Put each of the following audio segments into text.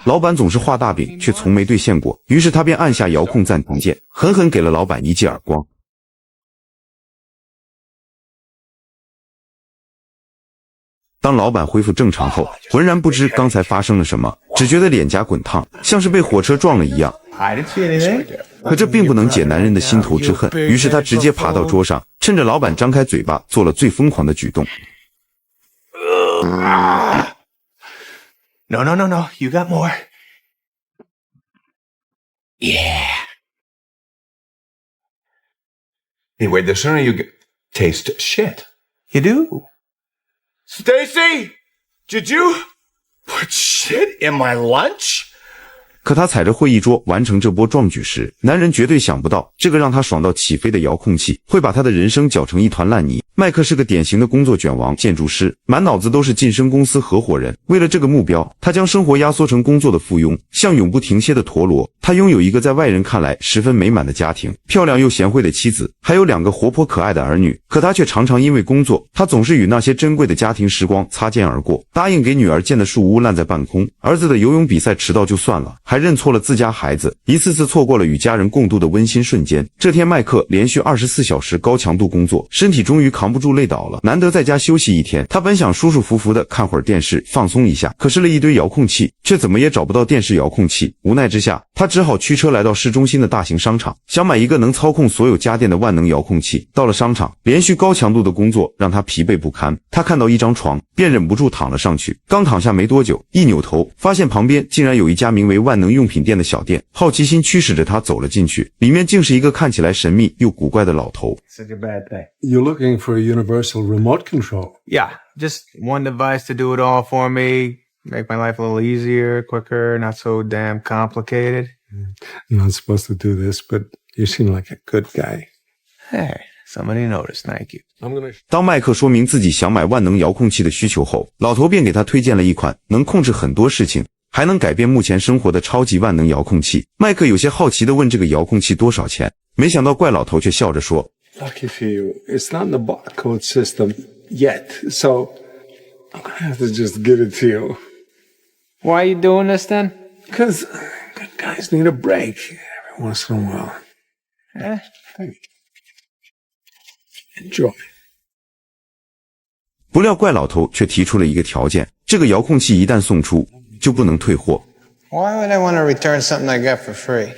老板总是画大饼，却从没兑现过。于是他便按下遥控暂停键，狠狠给了老板一记耳光。当老板恢复正常后，浑然不知刚才发生了什么，只觉得脸颊滚烫，像是被火车撞了一样。可这并不能解男人的心头之恨，于是他直接爬到桌上，趁着老板张开嘴巴，做了最疯狂的举动。No, you got more. Yeah. Anyway, the sooner you taste shit. You do? Stacy, did you put shit in my lunch? 可他踩着会议桌完成这波壮举时，男人绝对想不到，这个让他爽到起飞的遥控器会把他的人生搅成一团烂泥。麦克是个典型的工作卷王建筑师，满脑子都是晋升公司合伙人。为了这个目标，他将生活压缩成工作的附庸，像永不停歇的陀螺。他拥有一个在外人看来十分美满的家庭，漂亮又贤惠的妻子，还有2个活泼可爱的儿女。可他却常常因为工作，他总是与那些珍贵的家庭时光擦肩而过。答应给女儿建的树屋烂在半空，儿子的游泳比赛迟到就算了，还认错了自家孩子，一次次错过了与家人共度的温馨瞬间。这天麦克连续24小时高强度工作，身体终于扛不住累倒了，难得在家休息一天，他本想舒舒服服的看会儿电视放松一下，可是了一堆遥控器，却怎么也找不到电视遥控器。无奈之下，他只好驱车来到市中心的大型商场，想买一个能操控所有家电的万能遥控器。到了商场，连续高强度的工作让他疲惫不堪，他看到一张床，便忍不住躺了上去。刚躺下没多久，一扭头发现旁边竟然有一家名为万能用品店的小店，好奇心驱使着他走了进去，里面竟是一个看起来神秘又古怪的老头。Such a bad thing. You're looking for a universal remote control. Yeah, just one device to do it all for me, make my life a little easier, quicker, not so damn complicated. You're not supposed to do this, but you seem like a good guy. Hey, somebody noticed, thank you. 当麦克说明自己想买万能遥控器的需求后，老头便给他推荐了一款能控制很多事情，还能改变目前生活的超级万能遥控器。麦克有些好奇地问这个遥控器多少钱，没想到怪老头却笑着说 Lucky for you, it's not in the barcode system yet, so I'm gonna have to just give it to you. Why are you doing this then? Because good guys need a break every once in a while. Thank you. Enjoy. 不料怪老头却提出了一个条件，这个遥控器一旦送出，就不能退货。 Why would I want to return something I got for free?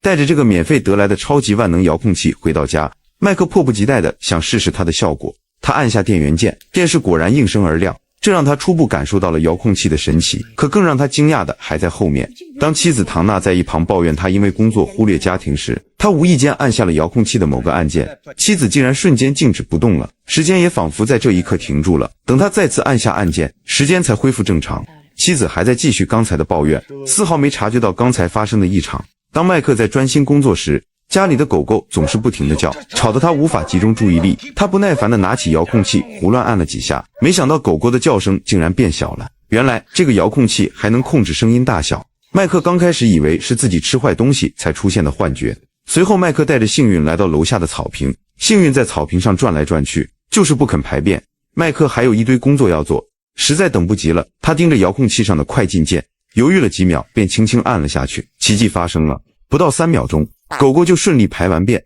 带着这个免费得来的超级万能遥控器回到家，麦克迫不及待地想试试它的效果。他按下电源键，电视果然应声而亮，这让他初步感受到了遥控器的神奇。可更让他惊讶的还在后面。当妻子唐娜在一旁抱怨他因为工作忽略家庭时，他无意间按下了遥控器的某个按键，妻子竟然瞬间静止不动了，时间也仿佛在这一刻停住了。等他再次按下按键，时间才恢复正常。妻子还在继续刚才的抱怨，丝毫没察觉到刚才发生的异常。当麦克在专心工作时，家里的狗狗总是不停地叫，吵得他无法集中注意力。他不耐烦地拿起遥控器胡乱按了几下，没想到狗狗的叫声竟然变小了。原来这个遥控器还能控制声音大小。麦克刚开始以为是自己吃坏东西才出现的幻觉。随后麦克带着幸运来到楼下的草坪，幸运在草坪上转来转去，就是不肯排便。麦克还有一堆工作要做，实在等不及了，他盯着遥控器上的快进键，犹豫了几秒便轻轻按了下去。奇迹发生了，不到3秒钟，狗狗就顺利排完便。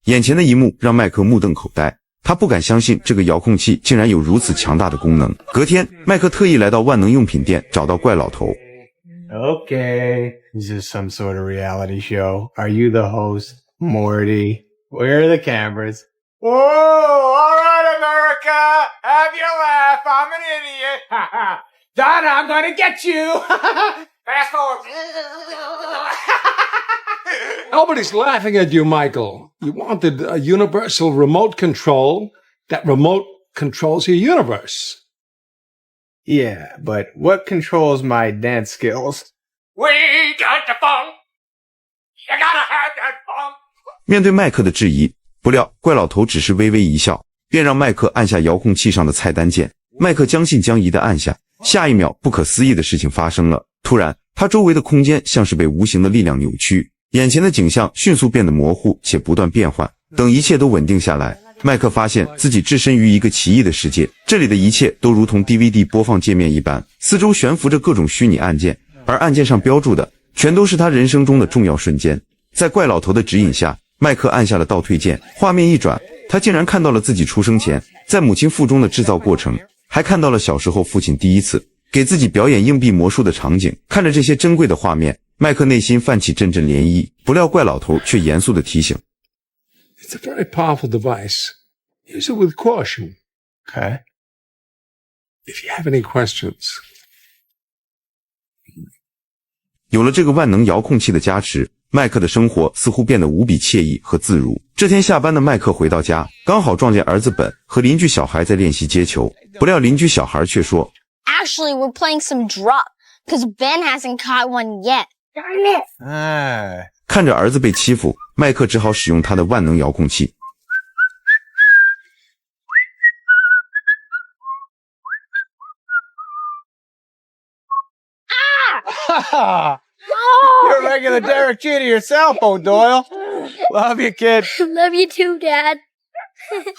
眼前的一幕让麦克目瞪口呆，他不敢相信这个遥控器竟然有如此强大的功能。隔天，麦克特意来到万能用品店找到怪老头。 Okay, is this some sort of reality show? Are you the host, Morty? Where are the cameras? Whoa, all right, America, have your laugh. I'm an idiot. Donna, I'm gonna get you. Fast forward. Nobody's laughing at you, Michael. You wanted a universal remote control. That remote controls your universe. Yeah, but what controls my dance skills? We got the funk. You gotta have that funk. 面对麦克的质疑，不料怪老头只是微微一笑，便让麦克按下遥控器上的菜单键。麦克将信将疑地按下，下一秒，不可思议的事情发生了。突然，他周围的空间像是被无形的力量扭曲，眼前的景象迅速变得模糊且不断变换。等一切都稳定下来，麦克发现自己置身于一个奇异的世界，这里的一切都如同 DVD 播放界面一般，四周悬浮着各种虚拟按键，而按键上标注的全都是他人生中的重要瞬间。在怪老头的指引下，麦克按下了倒退键，画面一转，他竟然看到了自己出生前在母亲腹中的制造过程，还看到了小时候父亲第一次给自己表演硬币魔术的场景。看着这些珍贵的画面，麦克内心泛起阵阵涟漪，不料怪老头却严肃地提醒 It's a very powerful device. Use it with caution. Okay. If you have any questions. 有了这个万能遥控器的加持，麦克的生活似乎变得无比惬意和自如。这天下班的麦克回到家，刚好撞见儿子本和邻居小孩在练习接球，不料邻居小孩却说 Actually, we're playing some drop, because Ben hasn't caught one yet. Darn it! 哎，看着儿子被欺负，麦克只好使用他的万能遥控器。You're a regular Derek Jeter yourself, O'Doyle. Love you, kid. Love you too, Dad. Mommy!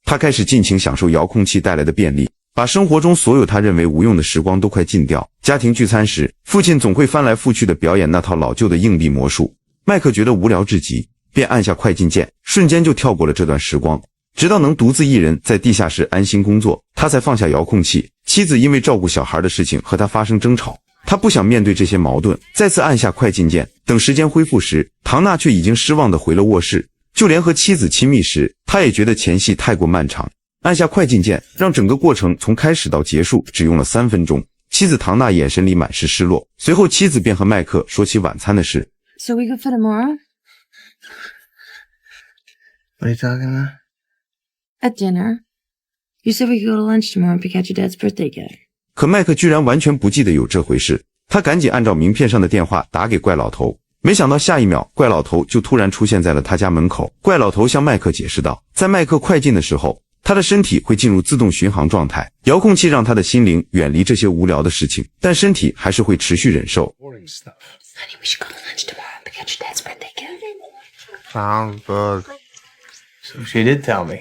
他开始尽情享受遥控器带来的便利，把生活中所有他认为无用的时光都快禁掉。家庭聚餐时，父亲总会翻来覆去地表演那套老旧的硬币魔术。麦克觉得无聊至极，便按下快进键，瞬间就跳过了这段时光。直到能独自一人在地下室安心工作，他才放下遥控器。妻子因为照顾小孩的事情和他发生争吵，他不想面对这些矛盾，再次按下快进键。等时间恢复时，唐娜却已经失望地回了卧室。就连和妻子亲密时，他也觉得前戏太过漫长。按下快进键，让整个过程从开始到结束只用了3分钟。妻子唐娜眼神里满是失落，随后妻子便和麦克说起晚餐的事。So we good for tomorrow? What are you talking about? At dinner. You said we could go to lunch tomorrow and pick out your dad's birthday gift. 可麦克居然完全不记得有这回事，他赶紧按照名片上的电话打给怪老头。没想到下一秒，怪老头就突然出现在了他家门口。怪老头向麦克解释道，在麦克快进的时候，他的身体会进入自动巡航状态，遥控器让他的心灵远离这些无聊的事情，但身体还是会持续忍受。 Boring stuff. Honey, we should go to lunch tomorrow and pick out your dad's birthday gift. Sounds good. So she did tell me.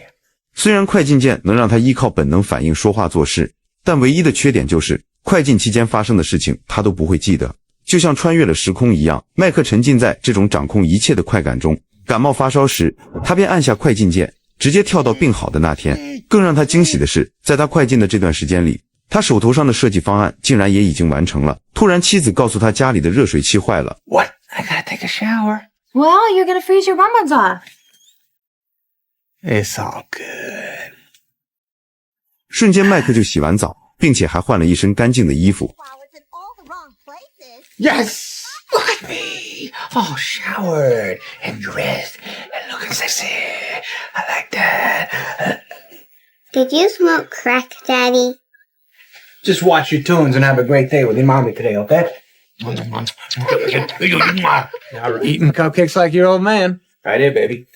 虽然快进键能让他依靠本能反应说话做事，但唯一的缺点就是快进期间发生的事情他都不会记得，就像穿越了时空一样。麦克沉浸在这种掌控一切的快感中，感冒发烧时，他便按下快进键，直接跳到病好的那天。更让他惊喜的是，在他快进的这段时间里，他手头上的设计方案竟然也已经完成了。突然妻子告诉他家里的热水器坏了。 What? I gotta take a shower. Well, you're gonna freeze your bonbons off. It's all good. 瞬间麦克就洗完澡，并且还换了一身干净的衣服。 Flowers in all the wrong places. Yes! Look at me! All showered and dressed and looking sexy. I like that. Did you smoke crack, Daddy? Just watch your tunes and have a great day with your mommy today, okay? Eating cupcakes like your old man. Right here, baby.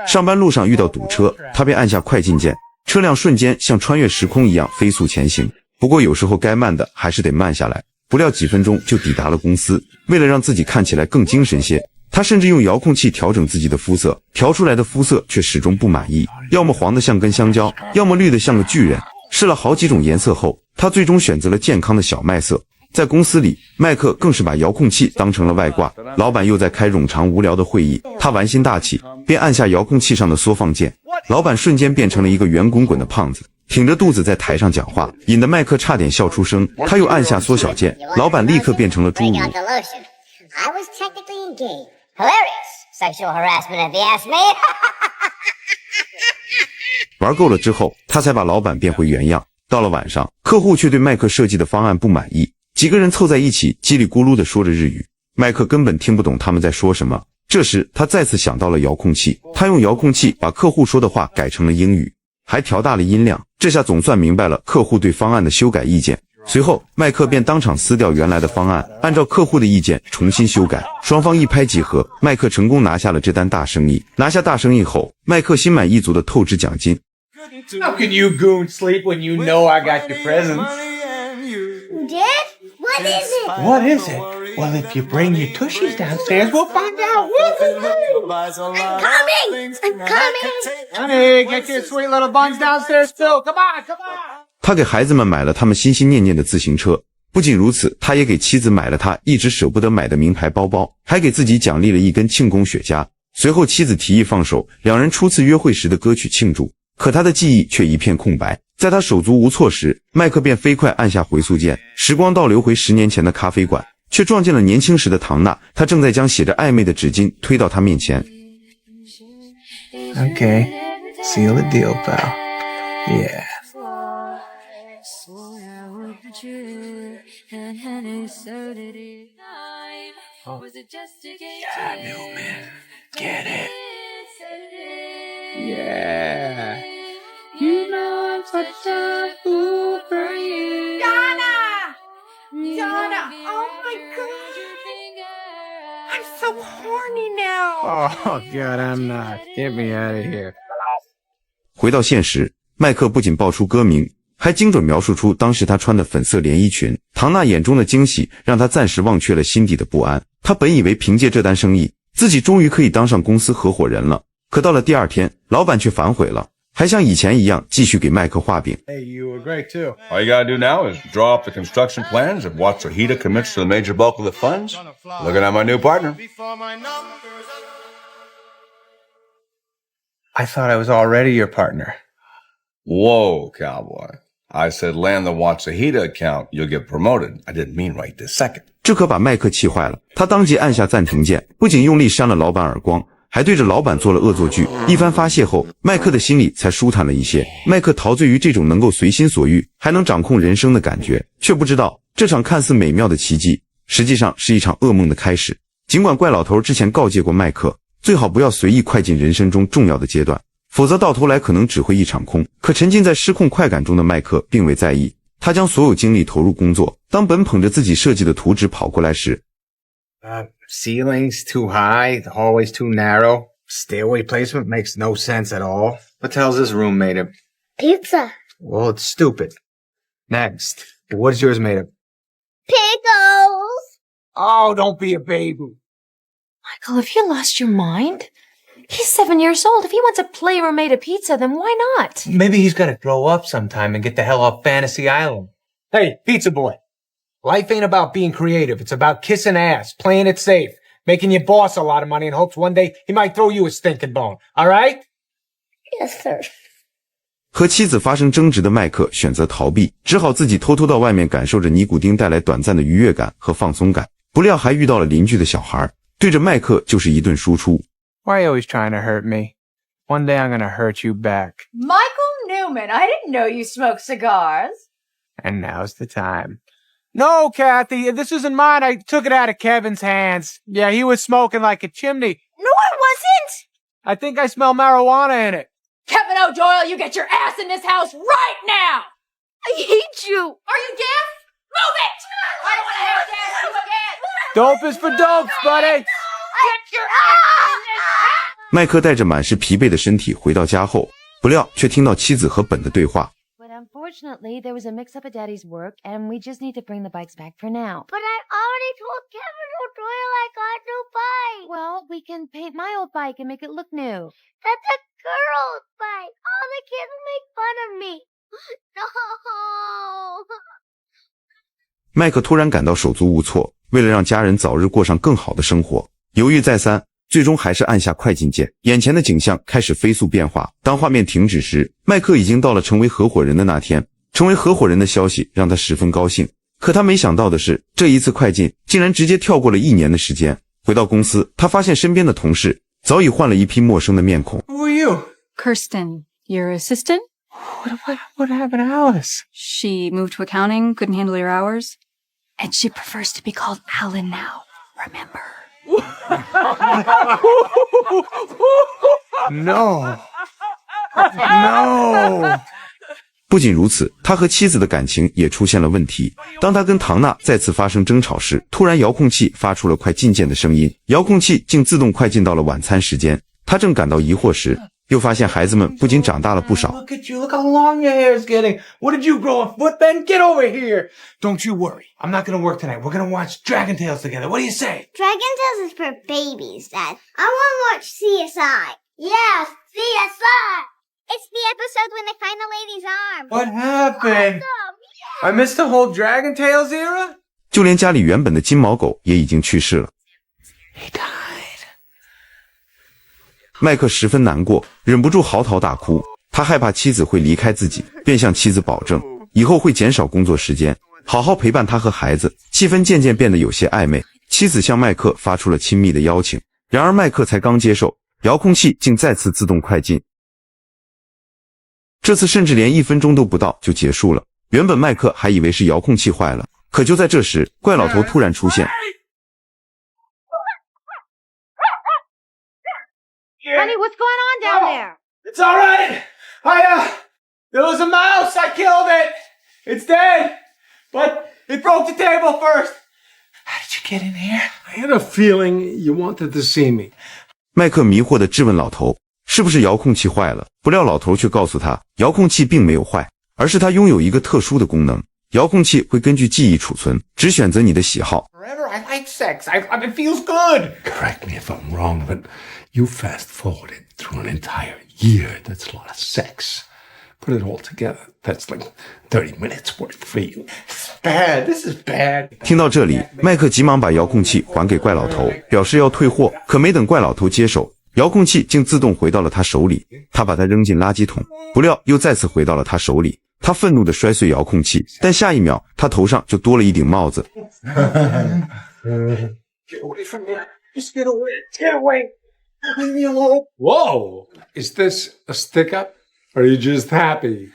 上班路上遇到堵车，他便按下快进键，车辆瞬间像穿越时空一样飞速前行。不过有时候该慢的还是得慢下来，不料几分钟就抵达了公司。为了让自己看起来更精神些，他甚至用遥控器调整自己的肤色，调出来的肤色却始终不满意，要么黄的像根香蕉，要么绿的像个巨人。试了好几种颜色后，他最终选择了健康的小麦色。在公司里，麦克更是把遥控器当成了外挂。老板又在开冗长无聊的会议，他玩心大起，便按下遥控器上的缩放键。老板瞬间变成了一个圆滚滚的胖子，挺着肚子在台上讲话，引得麦克差点笑出声。他又按下缩小键，老板立刻变成了侏儒。 I was technically engaged. Hilarious. Sexual harassment if you ask me. 玩够了之后，他才把老板变回原样。到了晚上，客户却对麦克设计的方案不满意，几个人凑在一起叽里咕噜地说着日语，麦克根本听不懂他们在说什么。这时他再次想到了遥控器，他用遥控器把客户说的话改成了英语，还调大了音量，这下总算明白了客户对方案的修改意见。随后麦克便当场撕掉原来的方案，按照客户的意见重新修改，双方一拍即合，麦克成功拿下了这单大生意。拿下大生意后，麦克心满意足地透支奖金。 How can you goon sleep when you know I got your presents? Dad? What is it? What is it? Well, if you bring your tushies downstairs, we'll find out. I'm coming! I'm coming! Honey, get your sweet little buns downstairs too. Come on, come on. 他给孩子们买了他们心心念念的自行车，不仅如此，他也给妻子买了他一直舍不得买的名牌包包，还给自己奖励了一根庆功雪茄。随后妻子提议放手两人初次约会时的歌曲庆祝，可他的记忆却一片空白。在他手足无措时，麦克便飞快按下回速键，时光倒流回10年前的咖啡馆，却撞见了年轻时的唐娜，她正在将写着暧昧的纸巾推到他面前。 Okay, seal the deal, pal. Yeah. Yeah, Newman. Get it. Yeah. You know I'm such a fool for you. Donna! Donna, oh my god! I'm so horny now! Oh, God, I'm not. Get me out of here. 回到现实，麦克不仅报出歌名，还精准描述出当时他穿的粉色连衣裙。唐娜眼中的惊喜让他暂时忘却了心底的不安。他本以为凭借这单生意，自己终于可以当上公司合伙人了。可到了第二天，老板却反悔了，还像以前一样继续给麦克画饼。 Hey, you were great, too. All you gotta do now is draw up the construction plans if Watsuhita commits to the major bulk of the funds. Looking at my new partner. I thought I was already your partner. Whoa, cowboy. I said land the Watsuhita account, you'll get promoted. I didn't mean right this second. 这可把麦克气坏了，他当即按下暂停键，不仅用力扇了老板耳光，还对着老板做了恶作剧。一番发泄后，麦克的心里才舒坦了一些。麦克陶醉于这种能够随心所欲，还能掌控人生的感觉，却不知道这场看似美妙的奇迹，实际上是一场噩梦的开始。尽管怪老头之前告诫过麦克，最好不要随意快进人生中重要的阶段，否则到头来可能只会一场空。可沉浸在失控快感中的麦克并未在意，他将所有精力投入工作。当本捧着自己设计的图纸跑过来时， Ceiling's too high, the hallway's too narrow. Stairway placement makes no sense at all. What the hell's this room made of? Pizza. Well, it's stupid. Next. What is yours made of? Pickles. Oh, don't be a baby. Michael, have you lost your mind? He's 7 years old. If he wants a playroom made of pizza, then why not? Maybe he's got to grow up sometime and get the hell off Fantasy Island. Hey, pizza boy. Life ain't about being creative. It's about kissing ass, playing it safe, making your boss a lot of money in hopes one day he might throw you a stinking bone. All right? Yes, sir. 和妻子发生争执的麦克选择逃避，只好自己偷偷到外面感受着尼古丁带来短暂的愉悦感和放松感。不料还遇到了邻居的小孩，对着麦克就是一顿输出。 Why are you always trying to hurt me? One day I'm gonna hurt you back. Michael Newman, I didn't know you smoked cigars. And now's the time. No, Kathy, this isn't mine. I took it out of Kevin's hands. Yeah, he was smoking like a chimney. No, I wasn't! I think I smell marijuana in it. Kevin O'Doyle, you get your ass in this house right now! I hate you. Are you deaf? Move it! I don't want to have to ask you again! Dope is for dopes, buddy. Get your ass in this house! 麦克带着满是疲惫的身体回到家后，不料却听到妻子和本的对话。 But unfortunately, there was a mix-up at Daddy's work, and we just need to bring the bikes back for now. But I already told Kevin O'Doyle I got a new bike. Well, we can paint my old bike and make it look new. That's a girl's bike. All the kids make fun of me. No. 麦克突然感到手足无措，为了让家人早日过上更好的生活，犹豫再三，最终还是按下快进键。眼前的景象开始飞速变化，当画面停止时，麦克已经到了成为合伙人的那天。成为合伙人的消息让他十分高兴，可他没想到的是，这一次快进竟然直接跳过了1年的时间。回到公司，他发现身边的同事早已换了一批陌生的面孔。 Who are you? Kirsten, your assistant? What happened to Alice? She moved to accounting, couldn't handle your hours. And she prefers to be called Alan now, remember? No. No. 不仅如此，他和妻子的感情也出现了问题。当他跟唐娜再次发生争吵时，突然遥控器发出了快进键的声音，遥控器竟自动快进到了晚餐时间。他正感到疑惑时，又发现孩子们不仅长大了不少。 Look at you. Look how long your hair is getting. What did you grow a foot, Ben? Get over here. Don't you worry. I'm not going to work tonight. We're going to watch Dragon Tales together. What do you say? Dragon Tales is for babies, Dad. I want to watch CSI. Yeah, CSI. It's the episode when they find the lady's arm. What happened? I missed the whole Dragon Tales era? 就连家里原本的金毛狗也已经去世了。 He died. 麦克十分难过，忍不住嚎啕大哭。他害怕妻子会离开自己，便向妻子保证，以后会减少工作时间，好好陪伴他和孩子。气氛渐渐变得有些暧昧，妻子向麦克发出了亲密的邀请。然而麦克才刚接受，遥控器竟再次自动快进。这次甚至连1分钟都不到就结束了。原本麦克还以为是遥控器坏了，可就在这时，怪老头突然出现。 Honey, what's going on down there? It's all right. There was a mouse. I killed it. It's dead. But it broke the table first. How did you get in here? I had a feeling you wanted to see me. 麦克迷惑地质问老头，是不是遥控器坏了？不料老头却告诉他，遥控器并没有坏，而是它拥有一个特殊的功能。遥控器会根据记忆储存，只选择你的喜好。 Forever, I like sex. It feels good. Correct me if I'm wrong, but you fast forwarded through an entire year. That's a lot of sex. Put it all together, that's like 30 minutes worth for you. Bad. This is bad. 听到这里，麦克急忙把遥控器还给怪老头，表示要退货。可没等怪老头接手，遥控器竟自动回到了他手里。他把它扔进垃圾桶，不料又再次回到了他手里。他愤怒地摔碎遥控器，但下一秒，他头上就多了一顶帽子。 Get away from me. Just get away. Get away. Leave me alone. Whoa! Is this a stick up? Or are you just happy?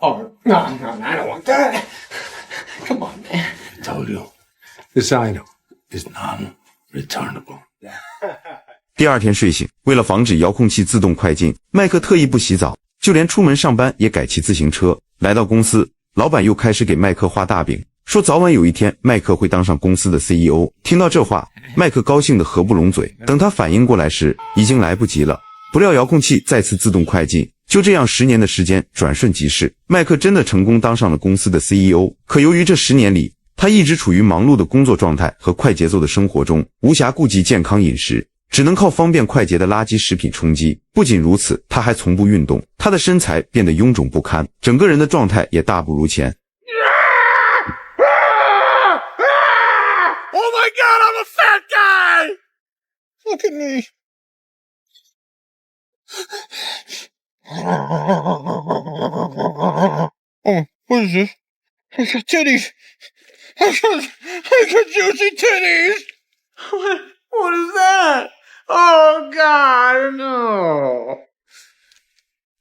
Oh, no, I don't want that. Come on, man. I told you. This item is non-returnable. 第二天睡醒，为了防止遥控器自动快进，麦克特意不洗澡，就连出门上班也改骑自行车。来到公司，老板又开始给麦克画大饼，说早晚有一天麦克会当上公司的 CEO。听到这话，麦克高兴得合不拢嘴。等他反应过来时，已经来不及了。不料遥控器再次自动快进，就这样10年的时间转瞬即逝，麦克真的成功当上了公司的 CEO。可由于这10年里，他一直处于忙碌的工作状态和快节奏的生活中，无暇顾及健康饮食。 只能靠方便快捷的垃圾食品充饥。不仅如此，他还从不运动，他的身材变得臃肿不堪，整个人的状态也大不如前。Oh my god, I'm a fat guy! Look at me. Oh, what is this? I got titties. I got juicy titties. What is that? Oh, God, no.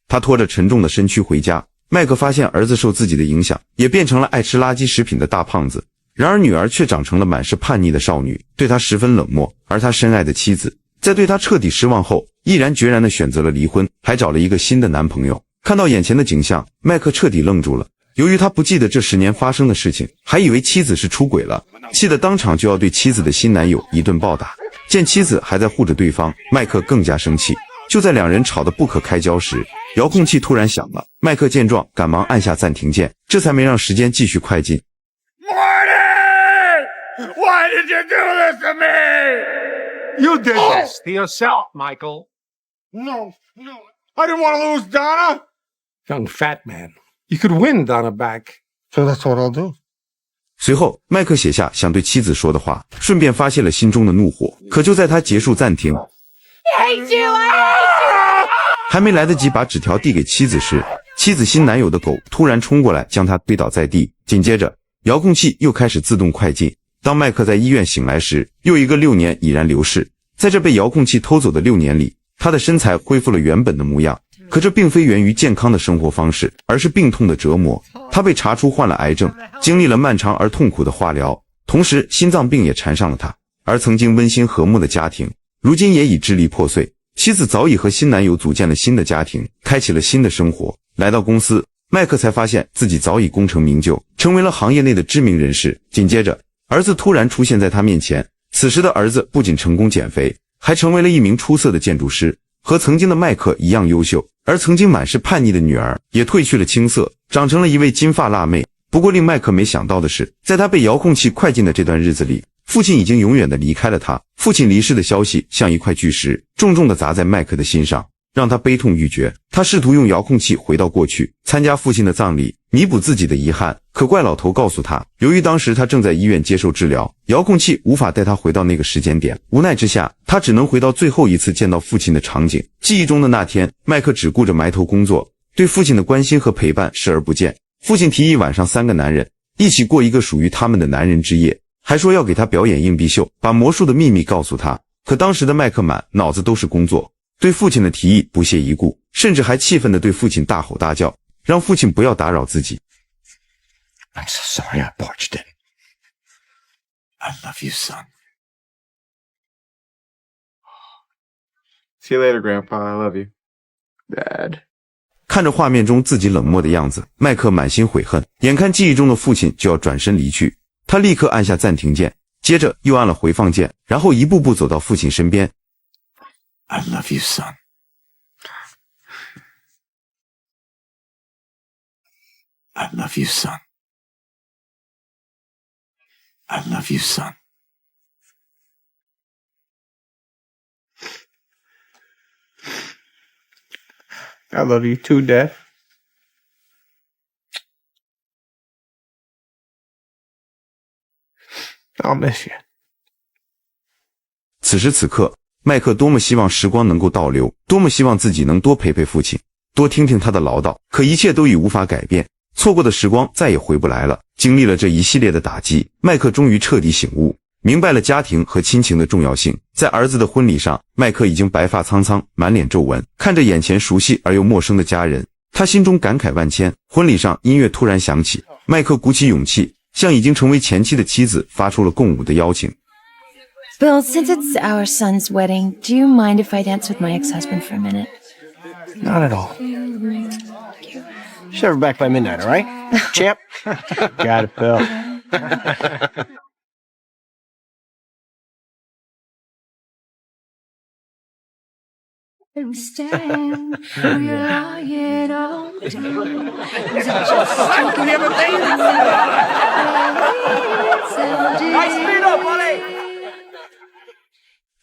他拖着沉重的身躯回家，麦克发现儿子受自己的影响，也变成了爱吃垃圾食品的大胖子。然而女儿却长成了满是叛逆的少女，对他十分冷漠。而他深爱的妻子，在对他彻底失望后，毅然决然地选择了离婚，还找了一个新的男朋友。看到眼前的景象，麦克彻底愣住了。由于他不记得这10年发生的事情，还以为妻子是出轨了，气得当场就要对妻子的新男友一顿暴打。见妻子还在护着对方，麦克更加生气。就在两人吵得不可开交时，遥控器突然响了。麦克见状，赶忙按下暂停键，这才没让时间继续快进。Morty! Why did you do this to me? You did this to yourself, Michael. No, I didn't want to lose Donna. Young fat man. You could win Donna back. So that's what I'll do. 随后，麦克写下想对妻子说的话，顺便发泄了心中的怒火。可就在他结束暂停，还没来得及把纸条递给妻子时，妻子新男友的狗突然冲过来，将他推倒在地。紧接着，遥控器又开始自动快进。当麦克在医院醒来时，又一个6年已然流逝。在这被遥控器偷走的6年里，他的身材恢复了原本的模样。可这并非源于健康的生活方式，而是病痛的折磨。他被查出患了癌症，经历了漫长而痛苦的化疗，同时心脏病也缠上了他。而曾经温馨和睦的家庭，如今也已支离破碎。妻子早已和新男友组建了新的家庭，开启了新的生活。来到公司，麦克才发现自己早已功成名就，成为了行业内的知名人士。紧接着，儿子突然出现在他面前。此时的儿子不仅成功减肥，还成为了一名出色的建筑师，和曾经的麦克一样优秀。而曾经满是叛逆的女儿也褪去了青涩，长成了一位金发辣妹。不过令麦克没想到的是，在他被遥控器快进的这段日子里，父亲已经永远的离开了他。父亲离世的消息像一块巨石，重重的砸在麦克的心上，让他悲痛欲绝。他试图用遥控器回到过去，参加父亲的葬礼，弥补自己的遗憾。可怪老头告诉他，由于当时他正在医院接受治疗，遥控器无法带他回到那个时间点。无奈之下，他只能回到最后一次见到父亲的场景。记忆中的那天，麦克只顾着埋头工作，对父亲的关心和陪伴视而不见。父亲提议晚上3个男人一起过一个属于他们的男人之夜，还说要给他表演硬币秀，把魔术的秘密告诉他。可当时的麦克满脑子都是工作，对父亲的提议不屑一顾，甚至还气愤地对父亲大吼大叫，让父亲不要打扰自己。I'm so sorry I barged in. I love you, son. See you later, Grandpa. I love you. Dad. 看着画面中自己冷漠的样子，麦克满心悔恨，眼看记忆中的父亲就要转身离去，他立刻按下暂停键，接着又按了回放键，然后一步步走到父亲身边。I love you, son. I love you, son. I love you, son. I love you too, Dad. I'll miss you. 此时此刻，麦克多么希望时光能够倒流，多么希望自己能多陪陪父亲，多听听他的唠叨，可一切都已无法改变，错过的时光再也回不来了。经历了这一系列的打击，麦克终于彻底醒悟，明白了家庭和亲情的重要性。在儿子的婚礼上，麦克已经白发苍苍，满脸皱纹，看着眼前熟悉而又陌生的家人，他心中感慨万千。婚礼上音乐突然响起，麦克鼓起勇气，向已经成为前妻的妻子发出了共舞的邀请。Bill, since it's our son's wedding, do you mind if I dance with my ex-husband for a minute? Not at all. Shove her back by midnight, all right? Champ? Got it, Bill. Stand where you lie it all down. Speed up, buddy!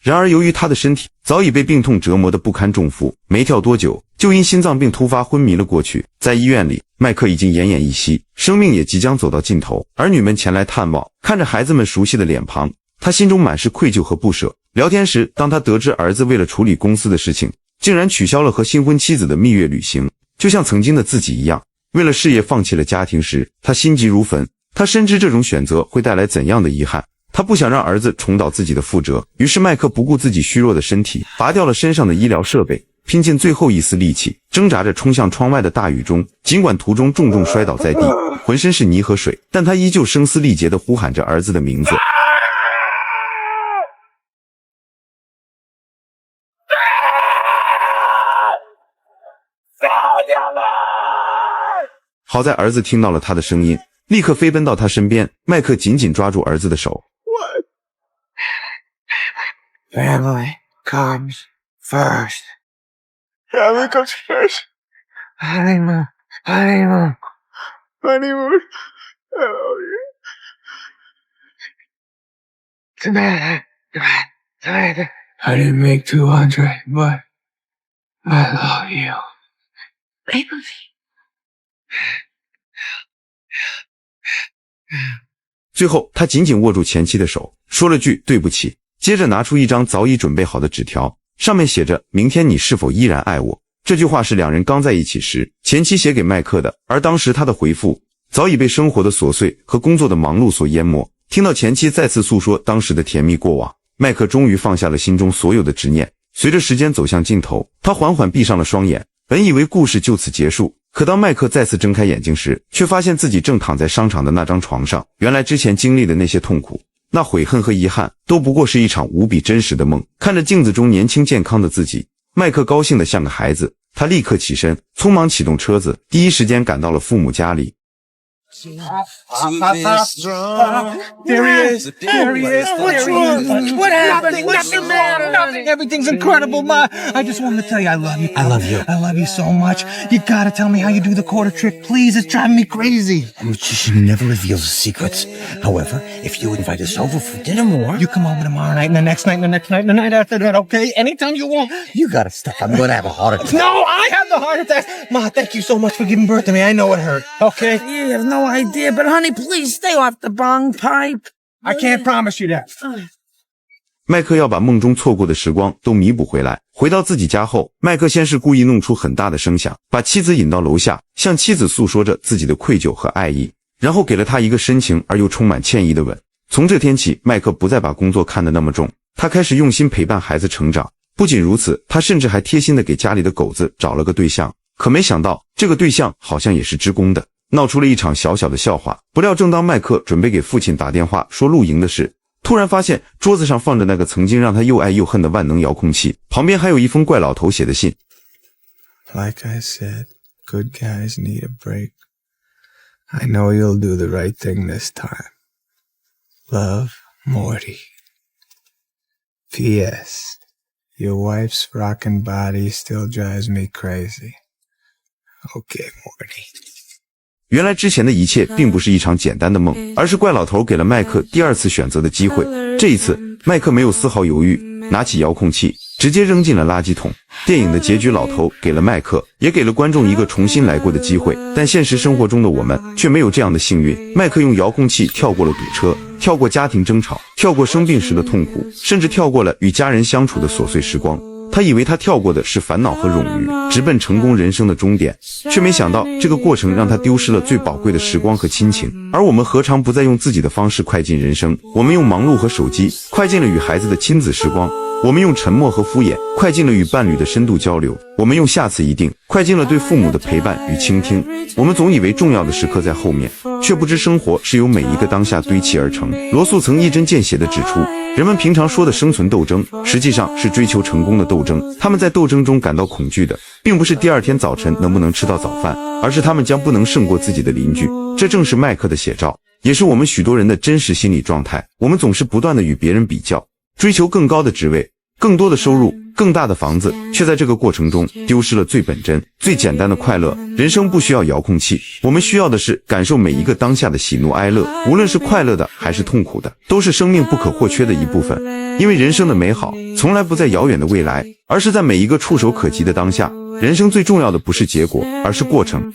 然而由于他的身体早已被病痛折磨得不堪重负，没跳多久就因心脏病突发昏迷了过去。在医院里，麦克已经奄奄一息，生命也即将走到尽头。儿女们前来探望，看着孩子们熟悉的脸庞，他心中满是愧疚和不舍。聊天时，当他得知儿子为了处理公司的事情，竟然取消了和新婚妻子的蜜月旅行，就像曾经的自己一样，为了事业放弃了家庭时，他心急如焚。他深知这种选择会带来怎样的遗憾，他不想让儿子重蹈自己的覆辙。于是麦克不顾自己虚弱的身体，拔掉了身上的医疗设备，拼尽最后一丝力气，挣扎着冲向窗外的大雨中。尽管途中重重摔倒在地，浑身是泥和水，但他依旧声嘶力竭地呼喊着儿子的名字。好在儿子听到了他的声音，立刻飞奔到他身边。麦克紧紧抓住儿子的手。Family comes first. Family comes first. Honeymoon. Honeymoon. Honeymoon. I love you. Tonight. I didn't make 200, but I love you. I love you. 最后，他紧紧握住前妻的手，说了句对不起，接着拿出一张早已准备好的纸条，上面写着明天你是否依然爱我。这句话是两人刚在一起时前妻写给麦克的，而当时他的回复早已被生活的琐碎和工作的忙碌所淹没。听到前妻再次诉说当时的甜蜜过往，麦克终于放下了心中所有的执念。随着时间走向尽头，他缓缓闭上了双眼，本以为故事就此结束，可当麦克再次睁开眼睛时，却发现自己正躺在商场的那张床上。原来之前经历的那些痛苦，那悔恨和遗憾，都不过是一场无比真实的梦。看着镜子中年轻健康的自己，麦克高兴得像个孩子。他立刻起身，匆忙启动车子，第一时间赶到了父母家里。There he is. There he is. What's wrong? What happened? What's the matter? Nothing. Everything's incredible, Ma. I just wanted to tell you I love you. I love you. I love you so much. You gotta tell me how you do the quarter trick, please. It's driving me crazy. You should never reveal the secrets. However, if you invite us over for dinner more, you come over tomorrow night and the next night and the next night and the night after that, okay? Anytime you want. You gotta stop. I'm gonna have a heart attack. No, I have the heart attack. Ma, thank you so much for giving birth to me. I know it hurt. Okay? You have no idea, but honey, please stay off the bong pipe. I can't promise you that. 麦克要把梦中错过的时光都弥补回来。回到自己家后，麦克先是故意弄出很大的声响，把妻子引到楼下，向妻子诉说着自己的愧疚和爱意，然后给了她一个深情而又充满歉意的吻。从这天起，麦克不再把工作看得那么重，他开始用心陪伴孩子成长。不仅如此，他甚至还贴心地给家里的狗子找了个对象。可没想到，这个对象好像也是职工的，闹出了一场小小的笑话。不料正当麦克准备给父亲打电话说露营的事，突然发现桌子上放着那个曾经让他又爱又恨的万能遥控器，旁边还有一封怪老头写的信。 Like I said, good guys need a break. I know you'll do the right thing this time. Love, Morty. P.S. Your wife's rockin' body still drives me crazy. Okay, Morty. 原来之前的一切并不是一场简单的梦，而是怪老头给了麦克第二次选择的机会。这一次，麦克没有丝毫犹豫，拿起遥控器直接扔进了垃圾桶。电影的结局，老头给了麦克，也给了观众一个重新来过的机会。但现实生活中的我们却没有这样的幸运。麦克用遥控器跳过了堵车，跳过家庭争吵，跳过生病时的痛苦，甚至跳过了与家人相处的琐碎时光。他以为他跳过的是烦恼和冗余，直奔成功人生的终点，却没想到这个过程让他丢失了最宝贵的时光和亲情。而我们何尝不再用自己的方式快进人生？我们用忙碌和手机快进了与孩子的亲子时光，我们用沉默和敷衍快进了与伴侣的深度交流，我们用下次一定快进了对父母的陪伴与倾听。我们总以为重要的时刻在后面，却不知生活是由每一个当下堆砌而成。罗素曾一针见血地指出，人们平常说的生存斗争，实际上是追求成功的斗争。他们在斗争中感到恐惧的，并不是第二天早晨能不能吃到早饭，而是他们将不能胜过自己的邻居。这正是麦克的写照，也是我们许多人的真实心理状态。我们总是不断地与别人比较，追求更高的职位、更多的收入、更大的房子，却在这个过程中丢失了最本真、最简单的快乐。人生不需要遥控器，我们需要的是感受每一个当下的喜怒哀乐，无论是快乐的还是痛苦的，都是生命不可或缺的一部分。因为人生的美好从来不在遥远的未来，而是在每一个触手可及的当下。人生最重要的不是结果，而是过程。